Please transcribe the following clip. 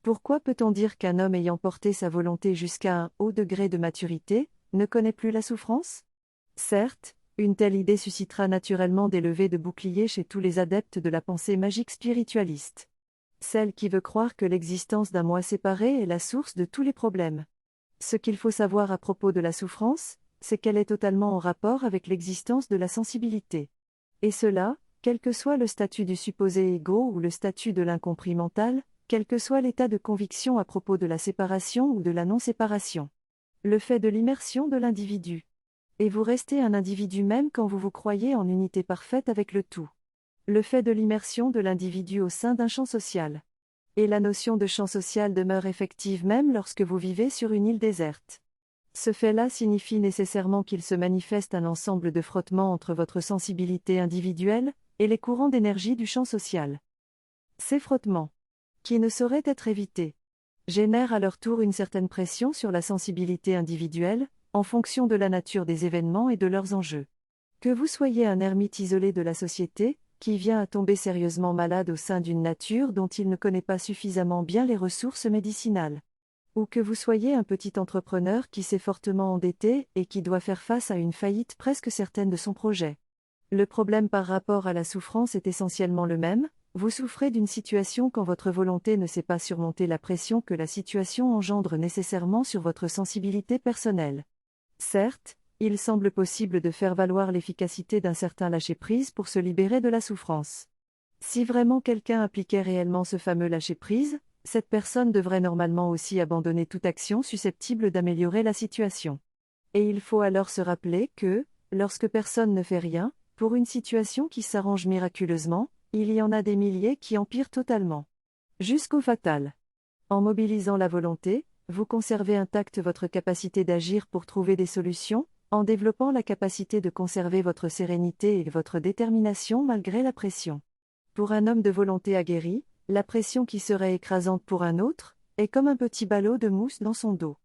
Pourquoi peut-on dire qu'un homme ayant porté sa volonté jusqu'à un haut degré de maturité ne connaît plus la souffrance? Certes, une telle idée suscitera naturellement des levées de boucliers chez tous les adeptes de la pensée magique spiritualiste. Celle qui veut croire que l'existence d'un moi séparé est la source de tous les problèmes. Ce qu'il faut savoir à propos de la souffrance, c'est qu'elle est totalement en rapport avec l'existence de la sensibilité. Et cela, quel que soit le statut du supposé ego ou le statut de l'incompris mental, quel que soit l'état de conviction à propos de la séparation ou de la non-séparation. Le fait de l'immersion de l'individu. Et vous restez un individu même quand vous vous croyez en unité parfaite avec le tout. Le fait de l'immersion de l'individu au sein d'un champ social. Et la notion de champ social demeure effective même lorsque vous vivez sur une île déserte. Ce fait-là signifie nécessairement qu'il se manifeste un ensemble de frottements entre votre sensibilité individuelle et les courants d'énergie du champ social. Ces frottements, qui ne sauraient être évités, génèrent à leur tour une certaine pression sur la sensibilité individuelle, en fonction de la nature des événements et de leurs enjeux. Que vous soyez un ermite isolé de la société, qui vient à tomber sérieusement malade au sein d'une nature dont il ne connaît pas suffisamment bien les ressources médicinales. Ou que vous soyez un petit entrepreneur qui s'est fortement endetté et qui doit faire face à une faillite presque certaine de son projet. Le problème par rapport à la souffrance est essentiellement le même, vous souffrez d'une situation quand votre volonté ne sait pas surmonter la pression que la situation engendre nécessairement sur votre sensibilité personnelle. Certes, il semble possible de faire valoir l'efficacité d'un certain lâcher-prise pour se libérer de la souffrance. Si vraiment quelqu'un appliquait réellement ce fameux lâcher-prise, cette personne devrait normalement aussi abandonner toute action susceptible d'améliorer la situation. Et il faut alors se rappeler que, lorsque personne ne fait rien, pour une situation qui s'arrange miraculeusement, il y en a des milliers qui empirent totalement. Jusqu'au fatal. En mobilisant la volonté, vous conservez intacte votre capacité d'agir pour trouver des solutions, en développant la capacité de conserver votre sérénité et votre détermination malgré la pression. Pour un homme de volonté aguerri, la pression qui serait écrasante pour un autre, est comme un petit ballot de mousse dans son dos.